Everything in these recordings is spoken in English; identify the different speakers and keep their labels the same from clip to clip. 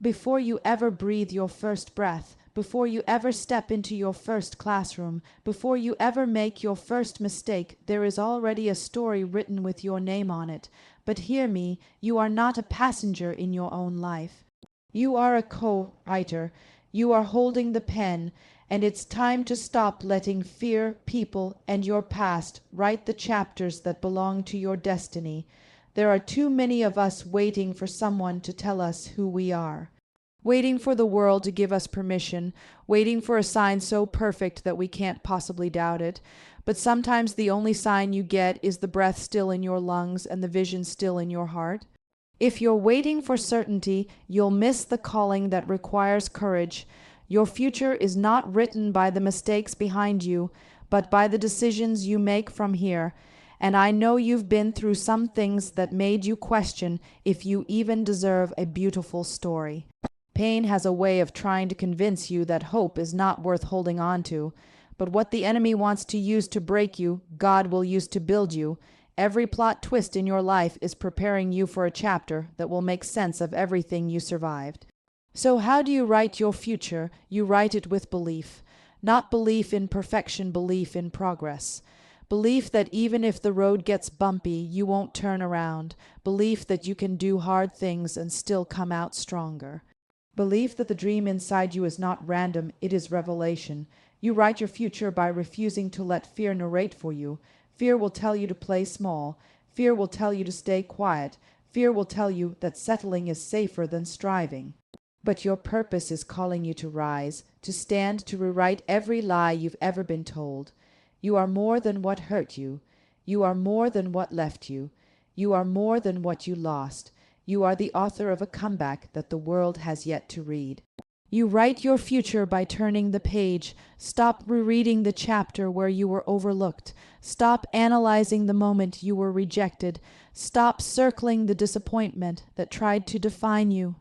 Speaker 1: Before you ever breathe your first breath, before you ever step into your first classroom, before you ever make your first mistake, there is already a story written with your name on it. But hear me, you are not a passenger in your own life. You are a co-writer. You are holding the pen, and it's time to stop letting fear, people, and your past write the chapters that belong to your destiny. There are too many of us waiting for someone to tell us who we are. Waiting for the world to give us permission, waiting for a sign so perfect that we can't possibly doubt it. But sometimes the only sign you get is the breath still in your lungs and the vision still in your heart. If you're waiting for certainty, you'll miss the calling that requires courage. Your future is not written by the mistakes behind you, but by the decisions you make from here. And I know you've been through some things that made you question if you even deserve a beautiful story. Pain has a way of trying to convince you that hope is not worth holding on to. But what the enemy wants to use to break you, God will use to build you. Every plot twist in your life is preparing you for a chapter that will make sense of everything you survived. So how do you write your future? You write it with belief. Not belief in perfection, belief in progress. Belief that even if the road gets bumpy, you won't turn around. Belief that you can do hard things and still come out stronger. Belief that the dream inside you is not random, it is revelation. You write your future by refusing to let fear narrate for you. Fear will tell you to play small. Fear will tell you to stay quiet. Fear will tell you that settling is safer than striving. But your purpose is calling you to rise, to stand, to rewrite every lie you've ever been told. You are more than what hurt you. You are more than what left you. You are more than what you lost. You are the author of a comeback that the world has yet to read. You write your future by turning the page. Stop rereading the chapter where you were overlooked. Stop analyzing the moment you were rejected. Stop circling the disappointment that tried to define you.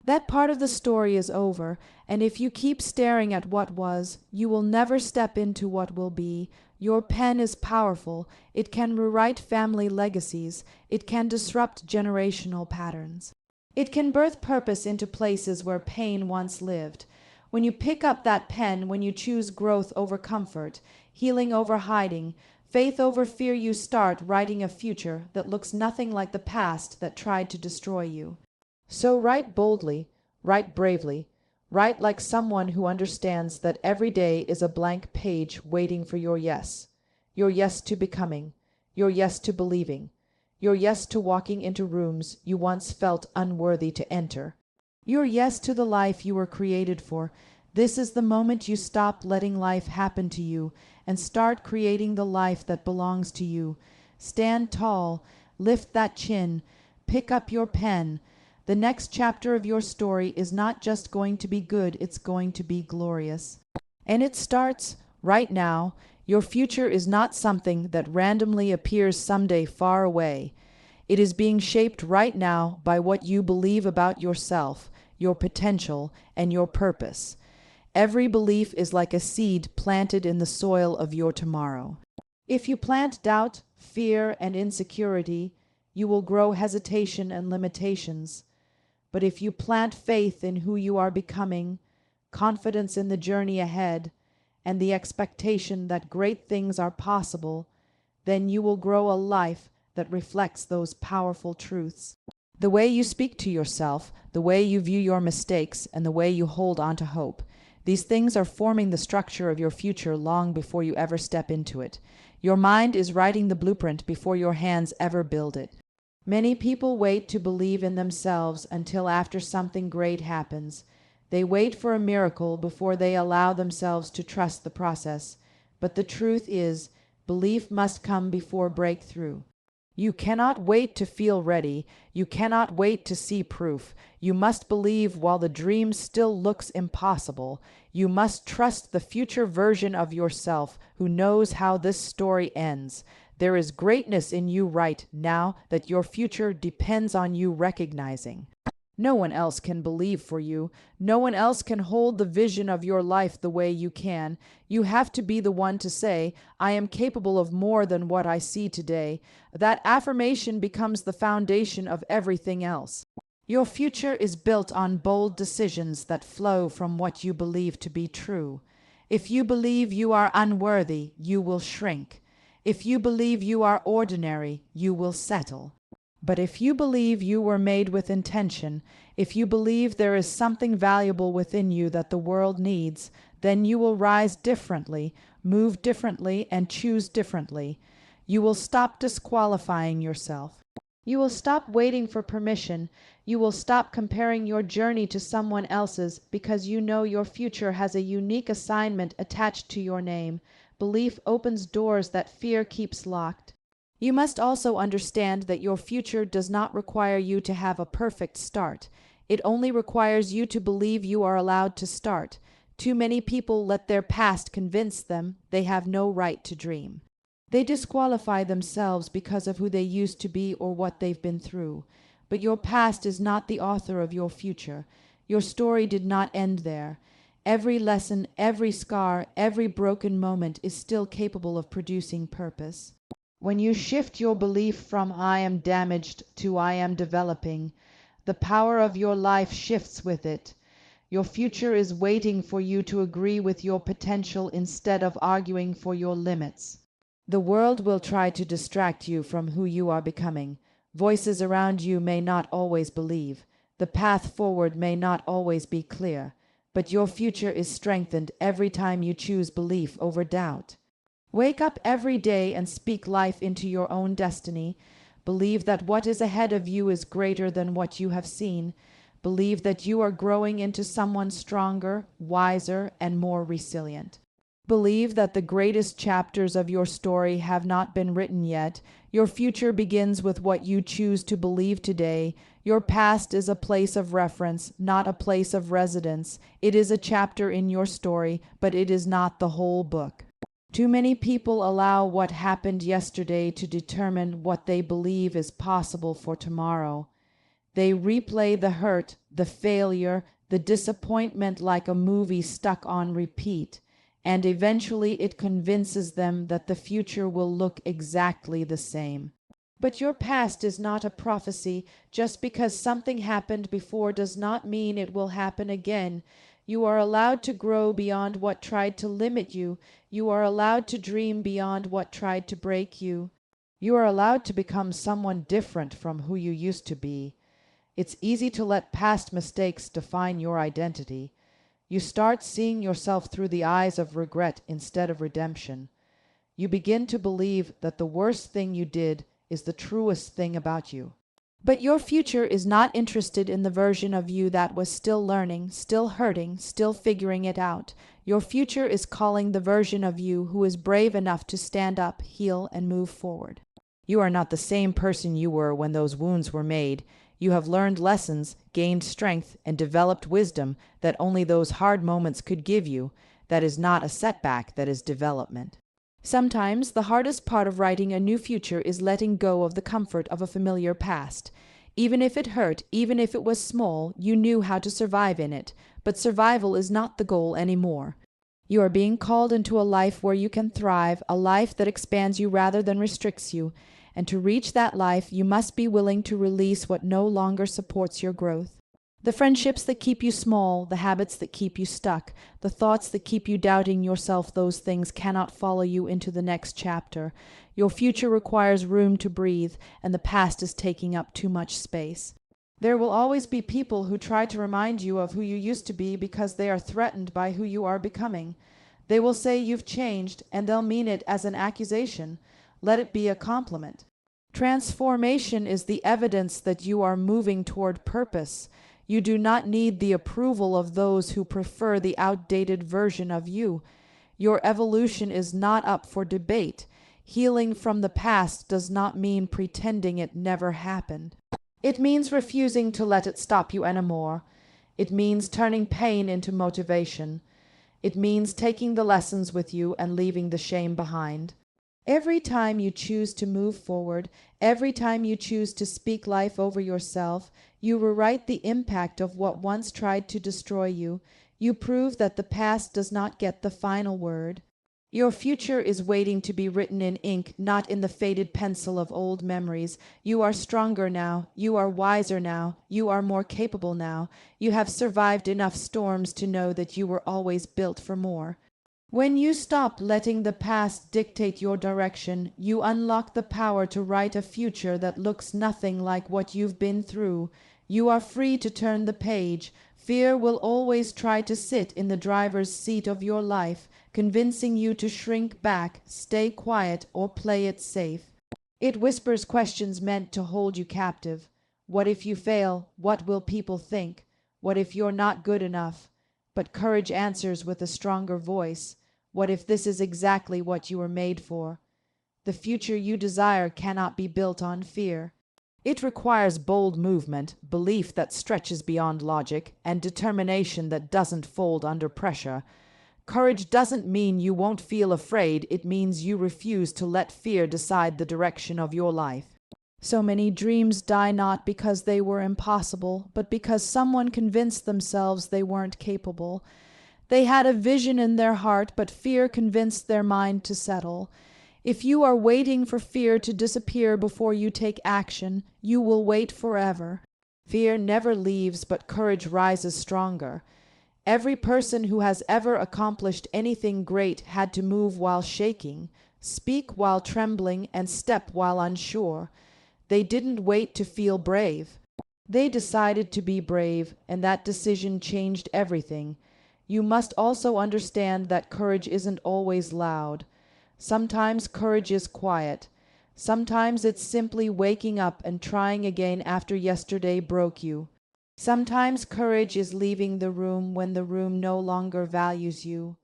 Speaker 1: That part of the story is over, and if you keep staring at what was, you will never step into what will be. Your pen is powerful. It can rewrite family legacies. It can disrupt generational patterns. It can birth purpose into places where pain once lived. When you pick up that pen, when you choose growth over comfort, healing over hiding, faith over fear, you start writing a future that looks nothing like the past that tried to destroy you. So write boldly, write bravely, write like someone who understands that every day is a blank page waiting for your yes to becoming, your yes to believing, your yes to walking into rooms you once felt unworthy to enter, your yes to the life you were created for. This is the moment you stop letting life happen to you and start creating the life that belongs to you. Stand tall, lift that chin, pick up your pen. The next chapter of your story is not just going to be good, it's going to be glorious. And it starts right now. Your future is not something that randomly appears someday far away. It is being shaped right now by what you believe about yourself, your potential, and your purpose. Every belief is like a seed planted in the soil of your tomorrow. If you plant doubt, fear, and insecurity, you will grow hesitation and limitations. But if you plant faith in who you are becoming, confidence in the journey ahead, and the expectation that great things are possible, then you will grow a life that reflects those powerful truths. The way you speak to yourself, the way you view your mistakes, and the way you hold on to hope, these things are forming the structure of your future long before you ever step into it. Your mind is writing the blueprint before your hands ever build it. Many people wait to believe in themselves until after something great happens. They wait for a miracle before they allow themselves to trust the process. But the truth is, belief must come before breakthrough. You cannot wait to feel ready. You cannot wait to see proof. You must believe while the dream still looks impossible. You must trust the future version of yourself who knows how this story ends. There is greatness in you right now that your future depends on you recognizing. No one else can believe for you. No one else can hold the vision of your life the way you can. You have to be the one to say, I am capable of more than what I see today. That affirmation becomes the foundation of everything else. Your future is built on bold decisions that flow from what you believe to be true. If you believe you are unworthy, you will shrink. If you believe you are ordinary, you will settle. But if you believe you were made with intention, if you believe there is something valuable within you that the world needs, then you will rise differently, move differently, and choose differently. You will stop disqualifying yourself. You will stop waiting for permission. You will stop comparing your journey to someone else's because you know your future has a unique assignment attached to your name. Belief opens doors that fear keeps locked. You must also understand that your future does not require you to have a perfect start. It only requires you to believe you are allowed to start. Too many people let their past convince them they have no right to dream. They disqualify themselves because of who they used to be or what they've been through. But your past is not the author of your future. Your story did not end there. Every lesson, every scar, every broken moment is still capable of producing purpose. When you shift your belief from I am damaged to I am developing, the power of your life shifts with it. Your future is waiting for you to agree with your potential instead of arguing for your limits. The world will try to distract you from who you are becoming. Voices around you may not always believe. The path forward may not always be clear, but your future is strengthened every time you choose belief over doubt. Wake up every day and speak life into your own destiny. Believe that what is ahead of you is greater than what you have seen. Believe that you are growing into someone stronger, wiser, and more resilient. Believe that the greatest chapters of your story have not been written yet. Your future begins with what you choose to believe today. Your past is a place of reference, not a place of residence. It is a chapter in your story, but it is not the whole book. Too many people allow what happened yesterday to determine what they believe is possible for tomorrow. They replay the hurt, the failure, the disappointment like a movie stuck on repeat, and eventually it convinces them that the future will look exactly the same. But your past is not a prophecy. Just because something happened before does not mean it will happen again. You are allowed to grow beyond what tried to limit you. You are allowed to dream beyond what tried to break you. You are allowed to become someone different from who you used to be. It's easy to let past mistakes define your identity. You start seeing yourself through the eyes of regret instead of redemption. You begin to believe that the worst thing you did is the truest thing about you. But your future is not interested in the version of you that was still learning, still hurting, still figuring it out. Your future is calling the version of you who is brave enough to stand up, heal, and move forward. You are not the same person you were when those wounds were made. You have learned lessons, gained strength, and developed wisdom that only those hard moments could give you. That is not a setback, that is development. Sometimes the hardest part of writing a new future is letting go of the comfort of a familiar past. Even if it hurt, even if it was small, you knew how to survive in it. But survival is not the goal anymore. You are being called into a life where you can thrive, a life that expands you rather than restricts you. And to reach that life, you must be willing to release what no longer supports your growth. The friendships that keep you small, the habits that keep you stuck, the thoughts that keep you doubting yourself, those things cannot follow you into the next chapter. Your future requires room to breathe, and the past is taking up too much space. There will always be people who try to remind you of who you used to be because they are threatened by who you are becoming. They will say you've changed, and they'll mean it as an accusation. Let it be a compliment. Transformation is the evidence that you are moving toward purpose. You do not need the approval of those who prefer the outdated version of you. Your evolution is not up for debate. Healing from the past does not mean pretending it never happened. It means refusing to let it stop you anymore. It means turning pain into motivation. It means taking the lessons with you and leaving the shame behind. Every time you choose to move forward, every time you choose to speak life over yourself, you rewrite the impact of what once tried to destroy you. You prove that the past does not get the final word. Your future is waiting to be written in ink, not in the faded pencil of old memories. You are stronger now. You are wiser now. You are more capable now. You have survived enough storms to know that you were always built for more. When you stop letting the past dictate your direction, you unlock the power to write a future that looks nothing like what you've been through. You are free to turn the page. Fear will always try to sit in the driver's seat of your life, convincing you to shrink back, stay quiet, or play it safe. It whispers questions meant to hold you captive. What if you fail? What will people think? What if you're not good enough? But courage answers with a stronger voice. What if this is exactly what you were made for? The future you desire cannot be built on fear. It requires bold movement, belief that stretches beyond logic, and determination that doesn't fold under pressure. Courage doesn't mean you won't feel afraid, it means you refuse to let fear decide the direction of your life. So many dreams die not because they were impossible, but because someone convinced themselves they weren't capable. They had a vision in their heart, but fear convinced their mind to settle. If you are waiting for fear to disappear before you take action, you will wait forever. Fear never leaves, but courage rises stronger. Every person who has ever accomplished anything great had to move while shaking, speak while trembling, and step while unsure. They didn't wait to feel brave. They decided to be brave, and that decision changed everything. You must also understand that courage isn't always loud. Sometimes courage is quiet. Sometimes it's simply waking up and trying again after yesterday broke you. Sometimes courage is leaving the room when the room no longer values you.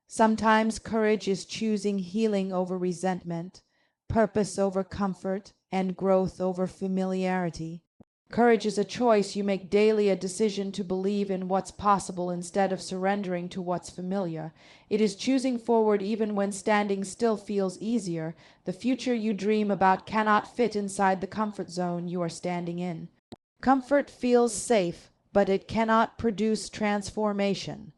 Speaker 1: Sometimes courage is choosing healing over resentment, purpose over comfort, and growth over familiarity. Courage is a choice you make daily, a decision to believe in what's possible instead of surrendering to what's familiar. It is choosing forward even when standing still feels easier. The future you dream about cannot fit inside the comfort zone you are standing in. Comfort feels safe, but it cannot produce transformation.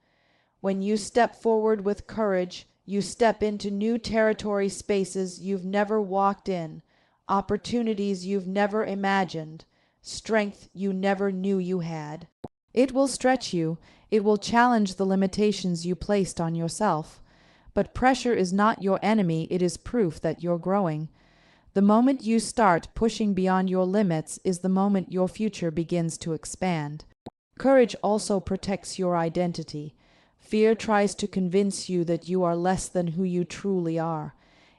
Speaker 1: When you step forward with courage, you step into new territory, spaces you've never walked in, opportunities you've never imagined, strength you never knew you had. It will stretch you. It will challenge the limitations you placed on yourself. But pressure is not your enemy. It is proof that you're growing. The moment you start pushing beyond your limits is the moment your future begins to expand. Courage also protects your identity. Fear tries to convince you that you are less than who you truly are.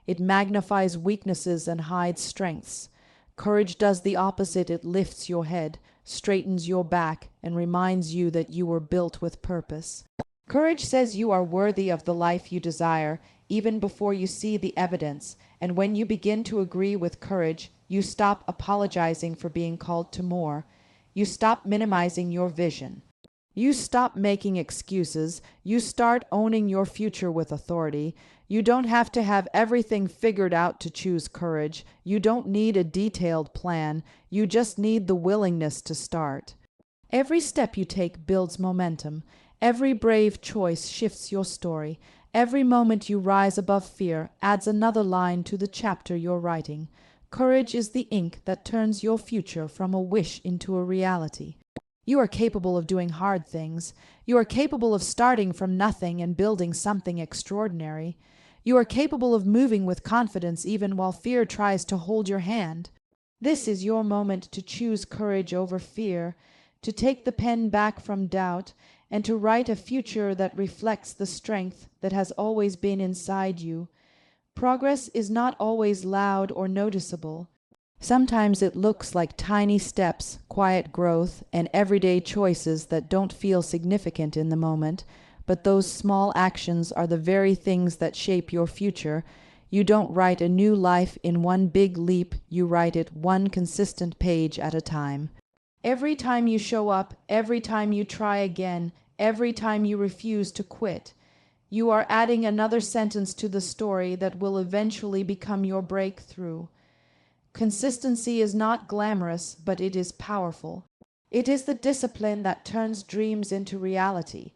Speaker 1: It magnifies weaknesses and hides strengths. Courage does the opposite. It lifts your head, straightens your back, and reminds you that you were built with purpose. Courage says you are worthy of the life you desire, even before you see the evidence, and when you begin to agree with courage, you stop apologizing for being called to more. You stop minimizing your vision. You stop making excuses. You start owning your future with authority. You don't have to have everything figured out to choose courage. You don't need a detailed plan. You just need the willingness to start. Every step you take builds momentum. Every brave choice shifts your story. Every moment you rise above fear adds another line to the chapter you're writing. Courage is the ink that turns your future from a wish into a reality. You are capable of doing hard things. You are capable of starting from nothing and building something extraordinary. You are capable of moving with confidence even while fear tries to hold your hand. This is your moment to choose courage over fear, to take the pen back from doubt, and to write a future that reflects the strength that has always been inside you. Progress is not always loud or noticeable. Sometimes it looks like tiny steps, quiet growth, and everyday choices that don't feel significant in the moment, but those small actions are the very things that shape your future. You don't write a new life in one big leap, you write it one consistent page at a time. Every time you show up, every time you try again, every time you refuse to quit, you are adding another sentence to the story that will eventually become your breakthrough. Consistency is not glamorous, but it is powerful. It is the discipline that turns dreams into reality.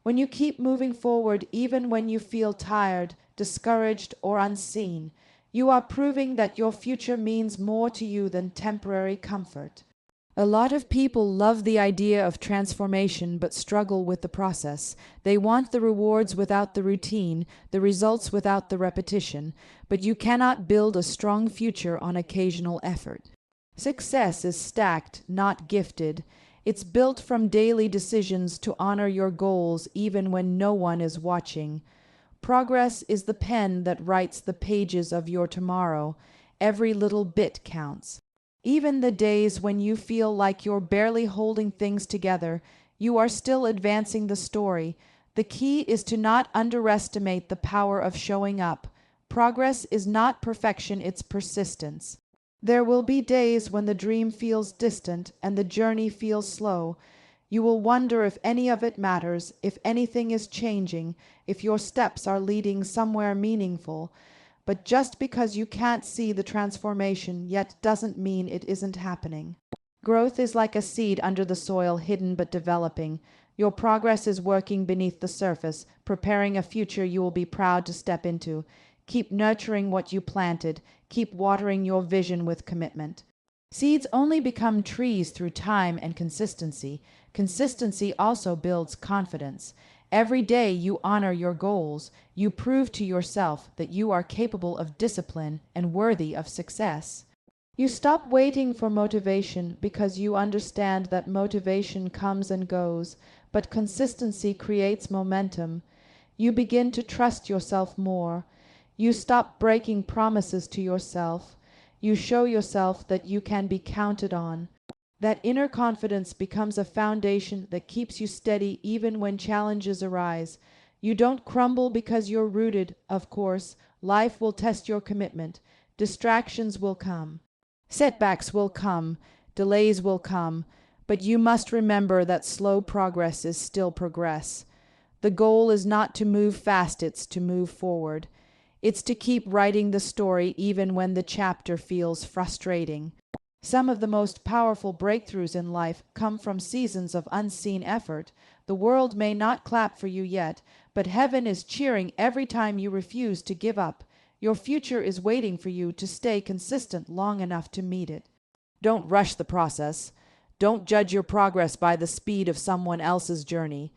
Speaker 1: When you keep moving forward, even when you feel tired, discouraged, or unseen. You are proving that your future means more to you than temporary comfort. A lot of people love the idea of transformation but struggle with the process. They want the rewards without the routine, the results without the repetition, but you cannot build a strong future on occasional effort. Success is stacked, not gifted. It's built from daily decisions to honor your goals even when no one is watching. Progress is the pen that writes the pages of your tomorrow. Every little bit counts. Even the days when you feel like you're barely holding things together, you are still advancing the story. The key is to not underestimate the power of showing up. Progress is not perfection, it's persistence. There will be days when the dream feels distant and the journey feels slow. You will wonder if any of it matters, if anything is changing, if your steps are leading somewhere meaningful. But just because you can't see the transformation yet doesn't mean it isn't happening. Growth is like a seed under the soil, hidden but developing. Your progress is working beneath the surface, preparing a future you will be proud to step into. Keep nurturing what you planted. Keep watering your vision with commitment. Seeds only become trees through time and consistency. Consistency also builds confidence. Every day you honor your goals. You prove to yourself that you are capable of discipline and worthy of success. You stop waiting for motivation because you understand that motivation comes and goes, but consistency creates momentum. You begin to trust yourself more. You stop breaking promises to yourself. You show yourself that you can be counted on. That inner confidence becomes a foundation that keeps you steady even when challenges arise. You don't crumble because you're rooted, of course. Life will test your commitment. Distractions will come. Setbacks will come. Delays will come. But you must remember that slow progress is still progress. The goal is not to move fast, it's to move forward. It's to keep writing the story even when the chapter feels frustrating. Some of the most powerful breakthroughs in life come from seasons of unseen effort. The world may not clap for you yet, but heaven is cheering every time you refuse to give up. Your future is waiting for you to stay consistent long enough to meet it. Don't rush the process. Don't judge your progress by the speed of someone else's journey.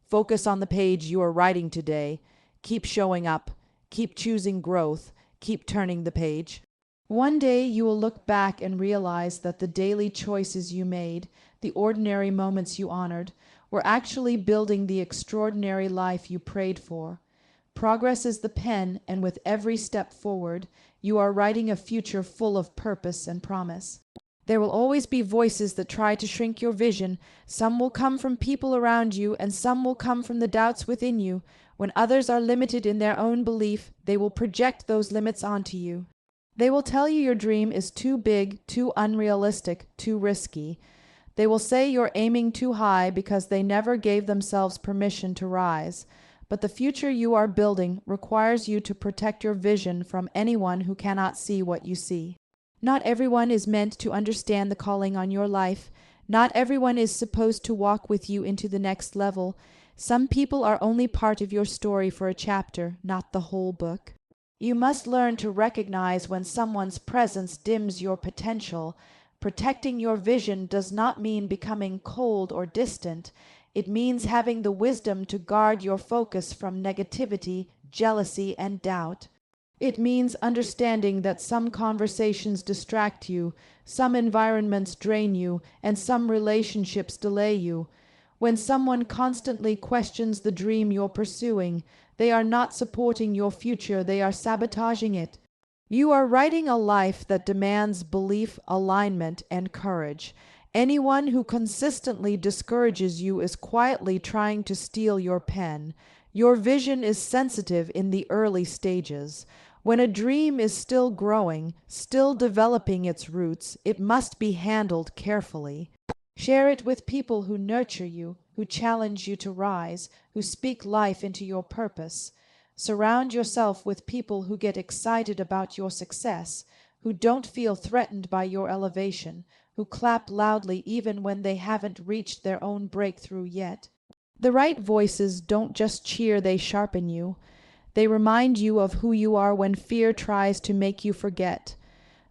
Speaker 1: Focus on the page you are writing today. Keep showing up. Keep choosing growth. Keep turning the page. One day you will look back and realize that the daily choices you made, the ordinary moments you honored, were actually building the extraordinary life you prayed for. Progress is the pen, and with every step forward, you are writing a future full of purpose and promise. There will always be voices that try to shrink your vision. Some will come from people around you, and some will come from the doubts within you. When others are limited in their own belief, they will project those limits onto you. They will tell you your dream is too big, too unrealistic, too risky. They will say you're aiming too high because they never gave themselves permission to rise. But the future you are building requires you to protect your vision from anyone who cannot see what you see. Not everyone is meant to understand the calling on your life. Not everyone is supposed to walk with you into the next level. Some people are only part of your story for a chapter, not the whole book. You must learn to recognize when someone's presence dims your potential. Protecting your vision does not mean becoming cold or distant. It means having the wisdom to guard your focus from negativity, jealousy, and doubt. It means understanding that some conversations distract you, some environments drain you, and some relationships delay you. When someone constantly questions the dream you're pursuing, they are not supporting your future, they are sabotaging it. You are writing a life that demands belief, alignment, and courage. Anyone who consistently discourages you is quietly trying to steal your pen. Your vision is sensitive in the early stages. When a dream is still growing, still developing its roots, it must be handled carefully. Share it with people who nurture you, who challenge you to rise, who speak life into your purpose. Surround yourself with people who get excited about your success, who don't feel threatened by your elevation, who clap loudly even when they haven't reached their own breakthrough yet. The right voices don't just cheer, they sharpen you. They remind you of who you are when fear tries to make you forget.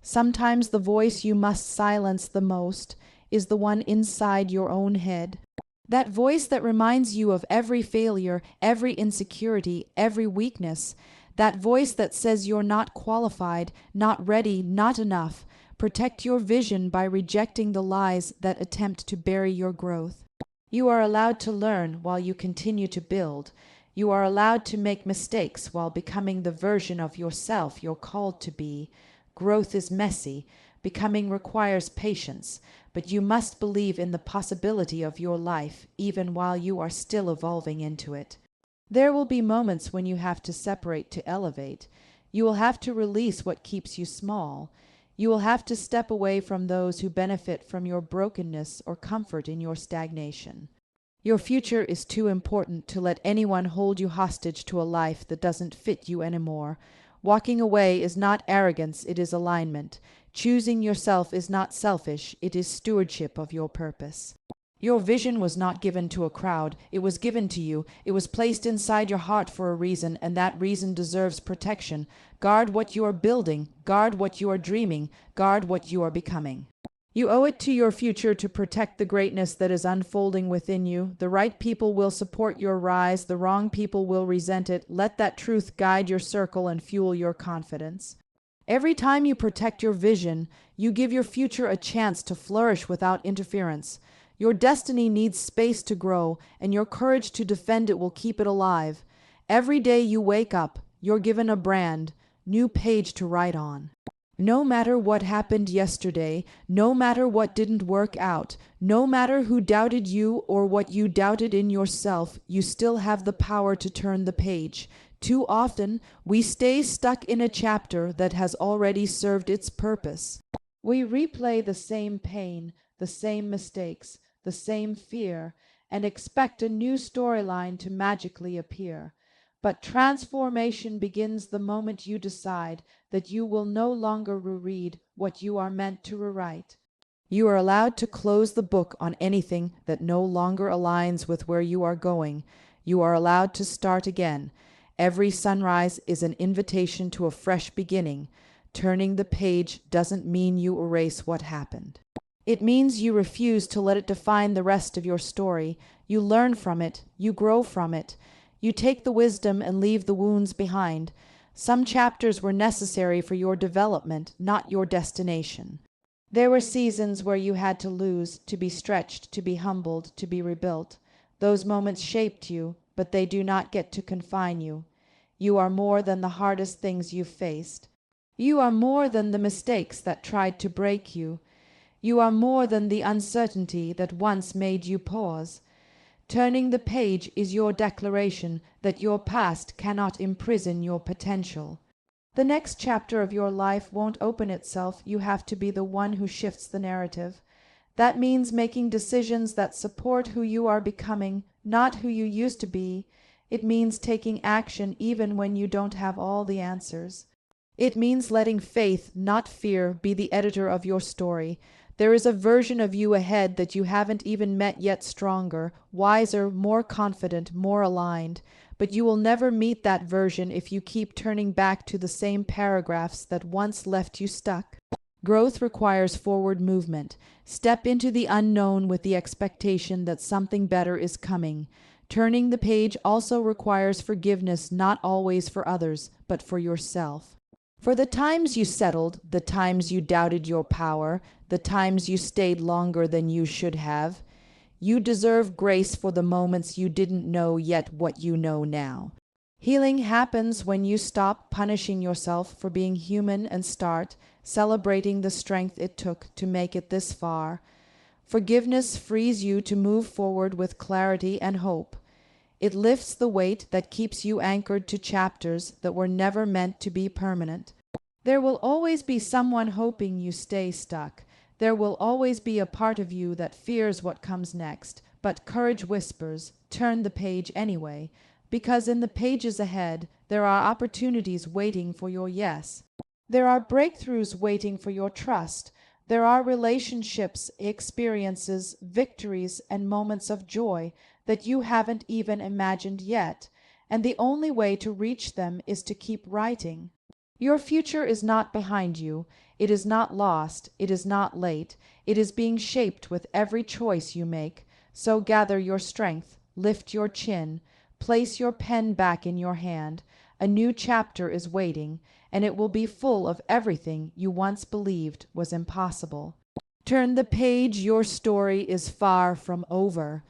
Speaker 1: Sometimes the voice you must silence the most is the one inside your own head. That voice that reminds you of every failure, every insecurity, every weakness. That voice that says you're not qualified, not ready, not enough. Protect your vision by rejecting the lies that attempt to bury your growth. You are allowed to learn while you continue to build. You are allowed to make mistakes while becoming the version of yourself you're called to be. Growth is messy. Becoming requires patience, but you must believe in the possibility of your life even while you are still evolving into it. There will be moments when you have to separate to elevate. You will have to release what keeps you small. You will have to step away from those who benefit from your brokenness or comfort in your stagnation. Your future is too important to let anyone hold you hostage to a life that doesn't fit you anymore. Walking away is not arrogance, it is alignment. Choosing yourself is not selfish, it is stewardship of your purpose. Your vision was not given to a crowd, it was given to you. It was placed inside your heart for a reason, and that reason deserves protection. Guard what you are building, guard what you are dreaming, guard what you are becoming. You owe it to your future to protect the greatness that is unfolding within you. The right people will support your rise, the wrong people will resent it. Let that truth guide your circle and fuel your confidence. Every time you protect your vision, you give your future a chance to flourish without interference. Your destiny needs space to grow, and your courage to defend it will keep it alive. Every day you wake up, you're given a brand, new page to write on. No matter what happened yesterday, no matter what didn't work out, no matter who doubted you or what you doubted in yourself, you still have the power to turn the page. Too often, we stay stuck in a chapter that has already served its purpose. We replay the same pain, the same mistakes, the same fear, and expect a new storyline to magically appear. But transformation begins the moment you decide that you will no longer reread what you are meant to rewrite. You are allowed to close the book on anything that no longer aligns with where you are going. You are allowed to start again. Every sunrise is an invitation to a fresh beginning. Turning the page doesn't mean you erase what happened. It means you refuse to let it define the rest of your story. You learn from it. You grow from it. You take the wisdom and leave the wounds behind. Some chapters were necessary for your development, not your destination. There were seasons where you had to lose, to be stretched, to be humbled, to be rebuilt. Those moments shaped you, but they do not get to confine you. You are more than the hardest things you've faced. You are more than the mistakes that tried to break you. You are more than the uncertainty that once made you pause. Turning the page is your declaration that your past cannot imprison your potential. The next chapter of your life won't open itself. You have to be the one who shifts the narrative. That means making decisions that support who you are becoming, not who you used to be. It means taking action even when you don't have all the answers. It means letting faith, not fear, be the editor of your story. There is a version of you ahead that you haven't even met yet, stronger, wiser, more confident, more aligned. But you will never meet that version if you keep turning back to the same paragraphs that once left you stuck. Growth requires forward movement. Step into the unknown with the expectation that something better is coming. Turning the page also requires forgiveness, not always for others, but for yourself. For the times you settled, the times you doubted your power, the times you stayed longer than you should have, you deserve grace for the moments you didn't know yet what you know now. Healing happens when you stop punishing yourself for being human and start celebrating the strength it took to make it this far. Forgiveness frees you to move forward with clarity and hope. It lifts the weight that keeps you anchored to chapters that were never meant to be permanent. There will always be someone hoping you stay stuck. There will always be a part of you that fears what comes next, but courage whispers, turn the page anyway, because in the pages ahead, there are opportunities waiting for your yes. There are breakthroughs waiting for your trust. There are relationships, experiences, victories, and moments of joy that you haven't even imagined yet. and the only way to reach them is to keep writing. Your future is not behind you. It is not lost. It is not late. It is being shaped with every choice you make. So gather your strength, lift your chin, place your pen back in your hand. A new chapter is waiting, and it will be full of everything you once believed was impossible. Turn the page, your story is far from over.